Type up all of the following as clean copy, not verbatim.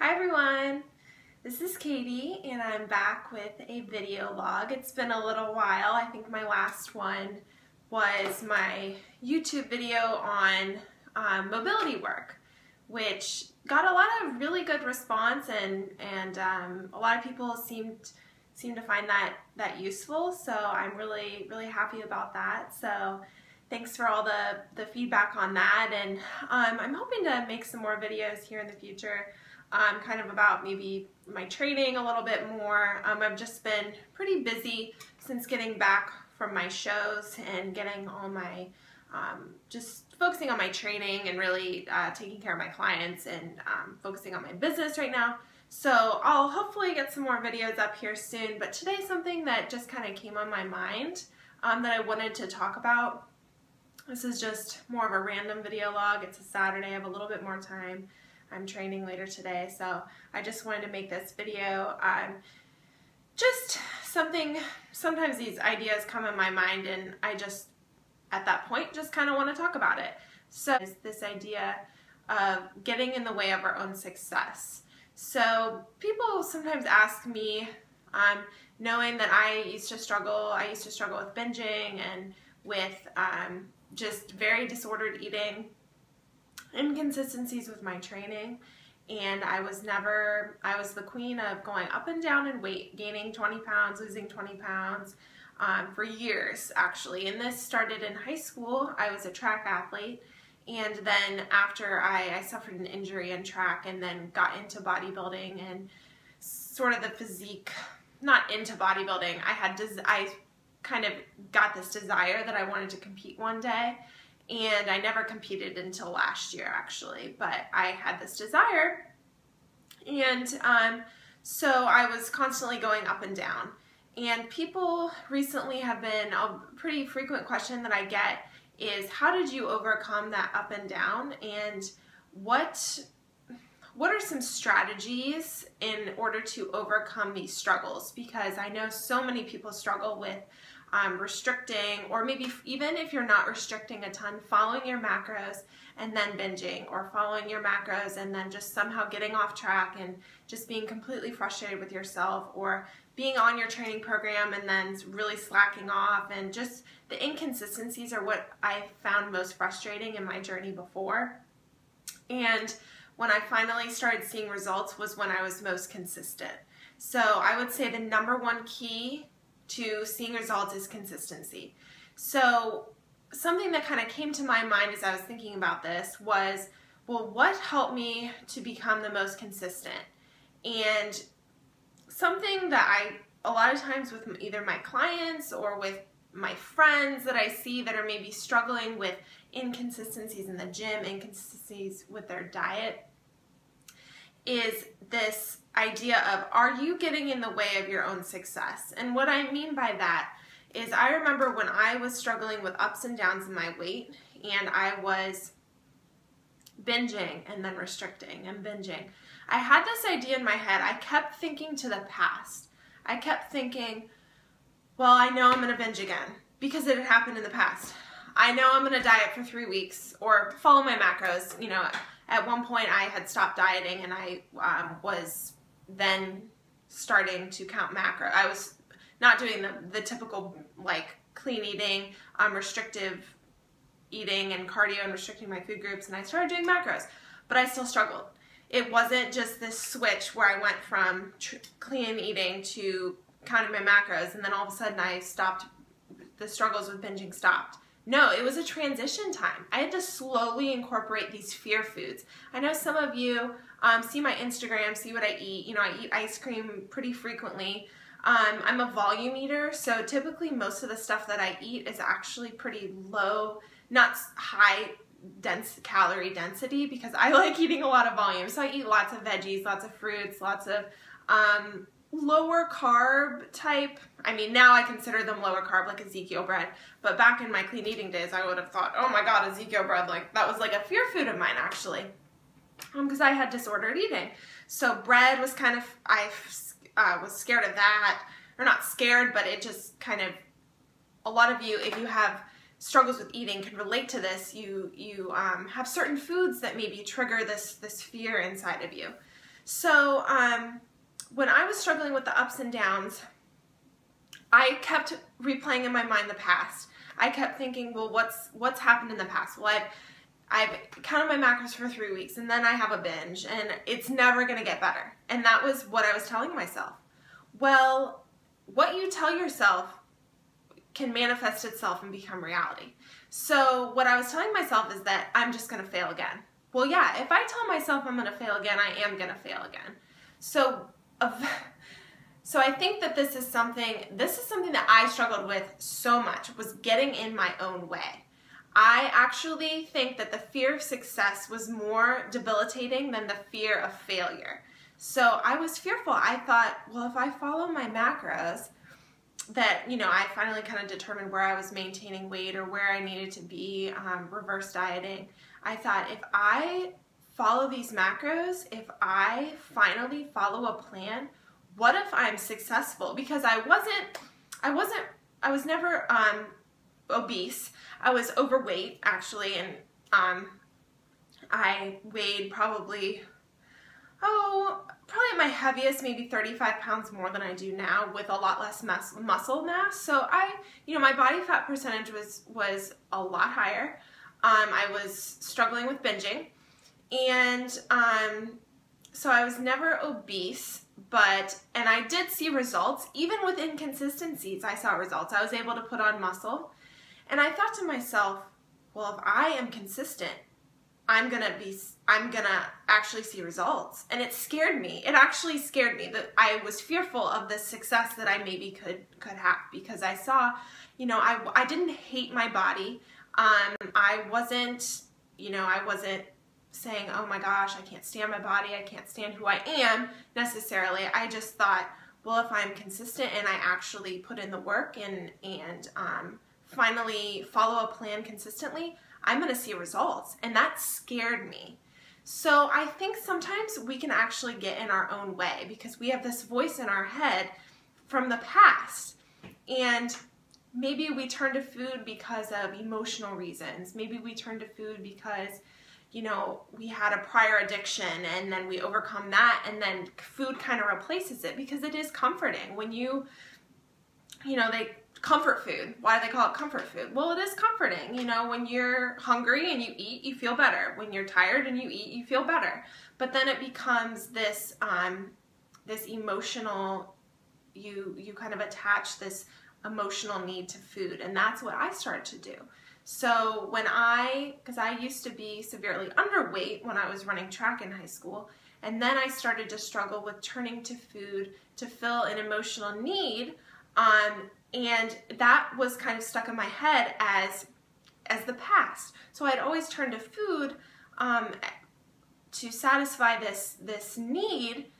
Hi everyone, this is Katie and I'm back with a video log. It's been a little while. I think my last one was my YouTube video on mobility work, which got a lot of really good response and a lot of people seem to find that useful, so I'm really happy about that. So thanks for all the feedback on that, and I'm hoping to make some more videos here in the future. Kind of about maybe my training a little bit more. I've just been pretty busy since getting back from my shows and getting all my, just focusing on my training and really taking care of my clients and focusing on my business right now. So I'll hopefully get some more videos up here soon, but today's something that just kind of came on my mind that I wanted to talk about. This is just more of a random video log. It's a Saturday, I have a little bit more time. I'm training later today, so I just wanted to make this video. Just something, sometimes these ideas come in my mind and I just, at that point, just kind of want to talk about it. So it's this idea of getting in the way of our own success. So people sometimes ask me, knowing that I used to struggle with binging and with just very disordered eating, inconsistencies with my training, and I was the queen of going up and down in weight, gaining 20 pounds, losing 20 pounds for years actually. And this started in high school. I was a track athlete, and then after I suffered an injury in track and then got into bodybuilding and sort of the physique, not into bodybuilding, I kind of got this desire that I wanted to compete one day. And I never competed until last year actually, but I had this desire, and so I was constantly going up and down. And people recently have been, a pretty frequent question that I get is, how did you overcome that up and down, and what are some strategies in order to overcome these struggles? Because I know so many people struggle with restricting, or maybe even if you're not restricting a ton, following your macros and then binging, or following your macros and then just somehow getting off track and just being completely frustrated with yourself, or being on your training program and then really slacking off. And just the inconsistencies are what I found most frustrating in my journey before. And when I finally started seeing results was when I was most consistent. So I would say the #1 key to seeing results is consistency. So something that kind of came to my mind as I was thinking about this was, well, what helped me to become the most consistent? And something that a lot of times with either my clients or with my friends that I see that are maybe struggling with inconsistencies in the gym, inconsistencies with their diet, is this idea of, are you getting in the way of your own success? And what I mean by that is, I remember when I was struggling with ups and downs in my weight, and I was binging and then restricting and binging, I had this idea in my head. I kept thinking to the past. I kept thinking, well, I know I'm going to binge again because it had happened in the past. I know I'm going to diet for 3 weeks or follow my macros. You know, at one point I had stopped dieting, and I was then starting to count macro. I was not doing the typical like clean eating, restrictive eating and cardio and restricting my food groups, and I started doing macros, but I still struggled. It wasn't just this switch where I went from clean eating to counting my macros and then all of a sudden I stopped, the struggles with binging stopped. No, it was a transition time. I had to slowly incorporate these fear foods. I know some of you see my Instagram, see what I eat. You know, I eat ice cream pretty frequently. I'm a volume eater, so typically most of the stuff that I eat is actually pretty low, not high calorie density, because I like eating a lot of volume. So I eat lots of veggies, lots of fruits, lots of lower carb type. I mean, now I consider them lower carb, like Ezekiel bread, but back in my clean eating days I would have thought, oh my god, Ezekiel bread, like that was like a fear food of mine actually, because I had disordered eating. So bread was kind of, I was scared of that, or not scared, but it just kind of, a lot of you, if you have struggles with eating, can relate to this. You have certain foods that maybe trigger this fear inside of you. So when I was struggling with the ups and downs, I kept replaying in my mind the past. I kept thinking, well, what's happened in the past? Well, I've counted my macros for 3 weeks, and then I have a binge, and it's never going to get better. And that was what I was telling myself. Well, what you tell yourself can manifest itself and become reality. So what I was telling myself is that I'm just going to fail again. Well, yeah, if I tell myself I'm going to fail again, I am going to fail again. So I think that this is something that I struggled with so much, was getting in my own way. I actually think that the fear of success was more debilitating than the fear of failure. So I was fearful. I thought, well, if I follow my macros, that, I finally kind of determined where I was maintaining weight or where I needed to be, reverse dieting. I thought, if I follow these macros, if I finally follow a plan, what if I'm successful? Because I was never obese. I was overweight, actually, and I weighed probably at my heaviest, maybe 35 pounds more than I do now, with a lot less muscle mass. So my body fat percentage was a lot higher. I was struggling with binging, and so I was never obese, and I did see results. Even with inconsistencies, I saw results. I was able to put on muscle. And I thought to myself, well, if I am consistent, I'm gonna actually see results. And it scared me. It actually scared me that I was fearful of the success that I maybe could have, because I saw, I didn't hate my body. I wasn't saying, oh my gosh, I can't stand my body, I can't stand who I am necessarily. I just thought, well, if I'm consistent and I actually put in the work and finally follow a plan consistently, I'm going to see results. And that scared me. So I think sometimes we can actually get in our own way, because we have this voice in our head from the past. And maybe we turn to food because of emotional reasons. Maybe we turn to food because, we had a prior addiction, and then we overcome that, and then food kind of replaces it, because it is comforting. When comfort food. Why do they call it comfort food? Well, it is comforting. When you're hungry and you eat, you feel better. When you're tired and you eat, you feel better. But then it becomes this emotional, you kind of attach this emotional need to food, and that's what I started to do. So because I used to be severely underweight when I was running track in high school, and then I started to struggle with turning to food to fill an emotional need, and that was kind of stuck in my head as the past. So I'd always turn to food to satisfy this need.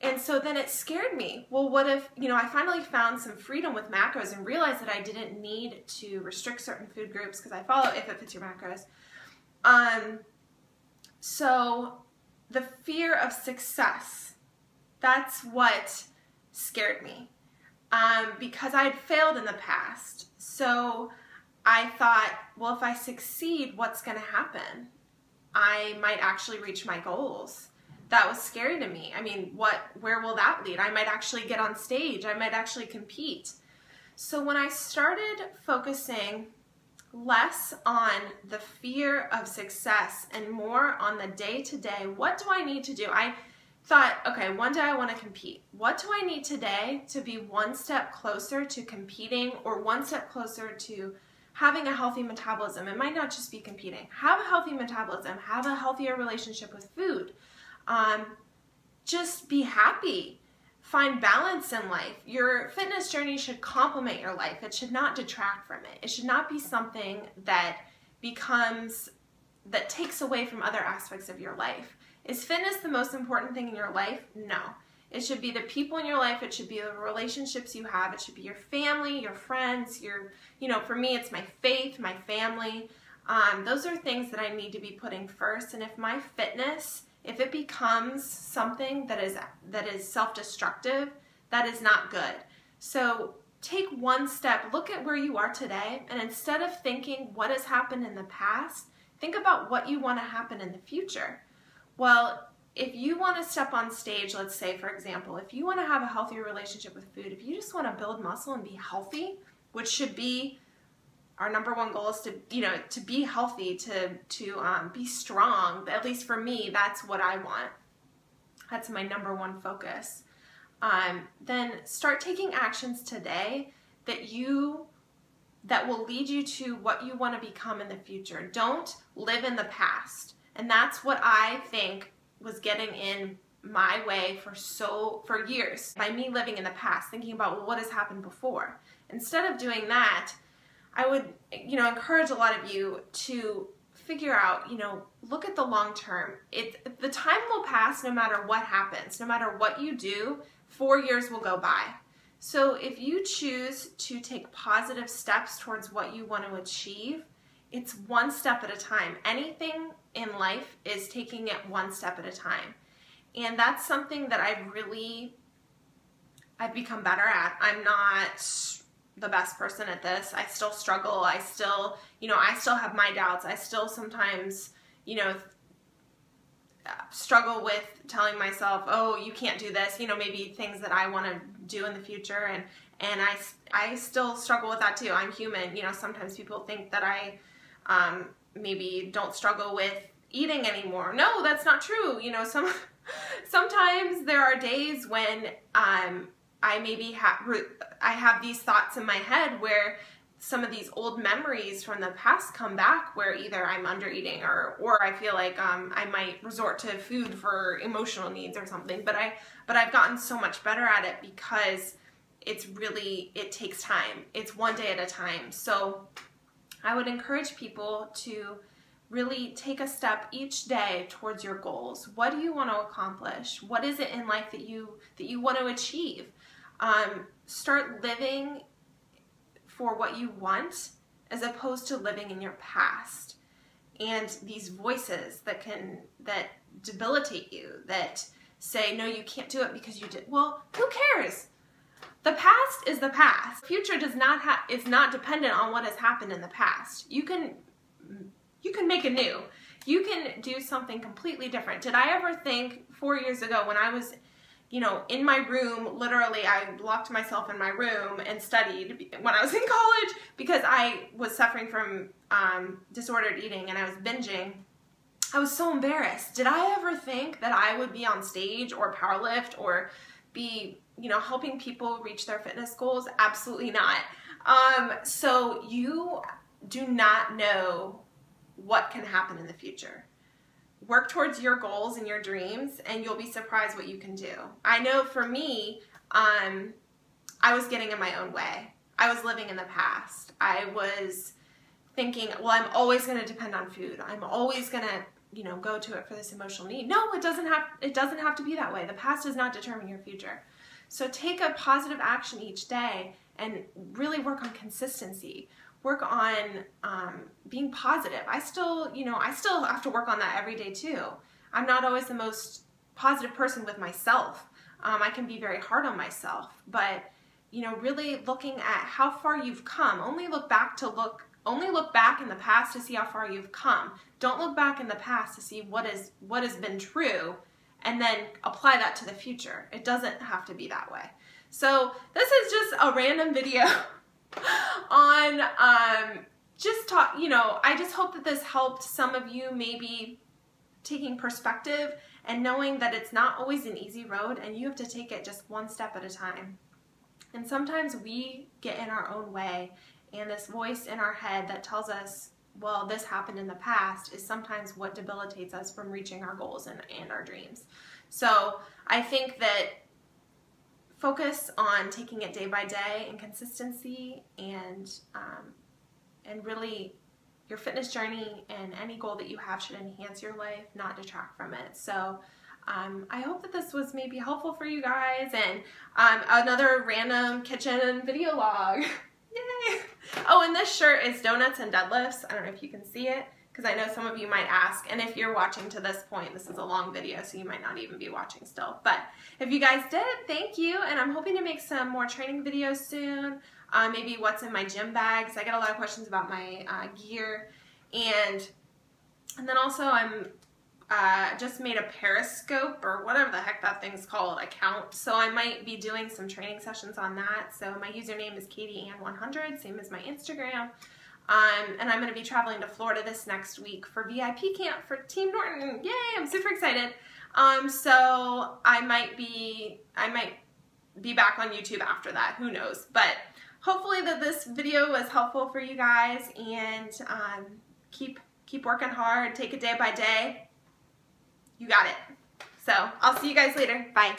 And so then it scared me. Well, what if, I finally found some freedom with macros and realized that I didn't need to restrict certain food groups, because I follow If It Fits Your Macros. So the fear of success, that's what scared me. Because I'd failed in the past. So I thought, well, if I succeed, what's going to happen? I might actually reach my goals. That was scary to me. I mean, where will that lead? I might actually get on stage. I might actually compete. So when I started focusing less on the fear of success and more on the day-to-day, what do I need to do? I thought, okay, one day I want to compete. What do I need today to be one step closer to competing, or one step closer to having a healthy metabolism? It might not just be competing. Have a healthy metabolism. Have a healthier relationship with food. Just be happy. Find balance in life. Your fitness journey should complement your life. It should not detract from it. It should not be something that takes away from other aspects of your life. Is fitness the most important thing in your life? No. It should be the people in your life. It should be the relationships you have. It should be your family, your friends, for me, it's my faith, my family. Those are things that I need to be putting first. And if my fitness, if it becomes something that is self-destructive, that is not good. So take one step, look at where you are today, and instead of thinking what has happened in the past, think about what you want to happen in the future. Well, if you want to step on stage, let's say, for example, if you want to have a healthier relationship with food, if you just want to build muscle and be healthy, which should be our number one goal, is to, you know, to be healthy, to be strong. At least for me, that's what I want. That's my number one focus. Then start taking actions today that will lead you to what you want to become in the future. Don't live in the past. And that's what I think was getting in my way for years, by me living in the past, thinking about, well, what has happened before. Instead of doing that, I would, you know, encourage a lot of you to figure out, you know, look at the long term. The time will pass no matter what happens, no matter what you do. 4 years will go by. So if you choose to take positive steps towards what you want to achieve, it's one step at a time. Anything in life is taking it one step at a time. And that's something that I've become better at. I'm not the best person at this. I still struggle. I still have my doubts. I still sometimes, you know, struggle with telling myself, oh, you can't do this, you know, maybe things that I want to do in the future, and I still struggle with that too. I'm human. You know, sometimes people think that I maybe don't struggle with eating anymore. No, that's not true. You know, sometimes there are days when I maybe have these thoughts in my head where some of these old memories from the past come back, where either I'm under eating or I feel like I might resort to food for emotional needs or something. But I've gotten so much better at it because it takes time. It's one day at a time. So I would encourage people to really take a step each day towards your goals. What do you want to accomplish? What is it in life that you want to achieve? Start living for what you want, as opposed to living in your past and these voices that debilitate you, that say, no, you can't do it because you did. Well, who cares? The past is the past. The future is not dependent on what has happened in the past. You can make a new. You can do something completely different. Did I ever think 4 years ago, when I was, you know, in my room, literally I locked myself in my room and studied when I was in college because I was suffering from disordered eating and I was binging. I was so embarrassed. Did I ever think that I would be on stage or powerlift or be, you know, helping people reach their fitness goals? Absolutely not. So you do not know what can happen in the future. Work towards your goals and your dreams, and you'll be surprised what you can do. I know for me, I was getting in my own way. I was living in the past. I was thinking, well, I'm always going to depend on food. I'm always going to, you know, go to it for this emotional need. No, it doesn't have to be that way. The past does not determine your future. So take a positive action each day and really work on consistency. Work on being positive. I still have to work on that every day too. I'm not always the most positive person with myself. I can be very hard on myself, but you know, really looking at how far you've come. Only look back in the past to see how far you've come. Don't look back in the past to see what has been true, and then apply that to the future. It doesn't have to be that way. So this is just a random video on you know, I just hope that this helped some of you, maybe taking perspective and knowing that it's not always an easy road and you have to take it just one step at a time. And sometimes we get in our own way, and this voice in our head that tells us, well, this happened in the past, is sometimes what debilitates us from reaching our goals and our dreams. So I think that focus on taking it day by day and consistency, and really your fitness journey and any goal that you have should enhance your life, not detract from it. So I hope that this was maybe helpful for you guys, and another random kitchen video log. Yay! Oh, and this shirt is donuts and deadlifts. I don't know if you can see it, because I know some of you might ask, and if you're watching to this point, this is a long video, so you might not even be watching still. But if you guys did, thank you, and I'm hoping to make some more training videos soon. Maybe what's in my gym bags. I get a lot of questions about my gear, and then also I'm just made a Periscope, or whatever the heck that thing's called, account. So I might be doing some training sessions on that. So my username is KatieAnn100, same as my Instagram. And I'm going to be traveling to Florida this next week for VIP camp for Team Norton. Yay! I'm super excited. So I might be back on YouTube after that. Who knows? But hopefully that this video was helpful for you guys, and keep working hard. Take it day by day. You got it. So I'll see you guys later. Bye.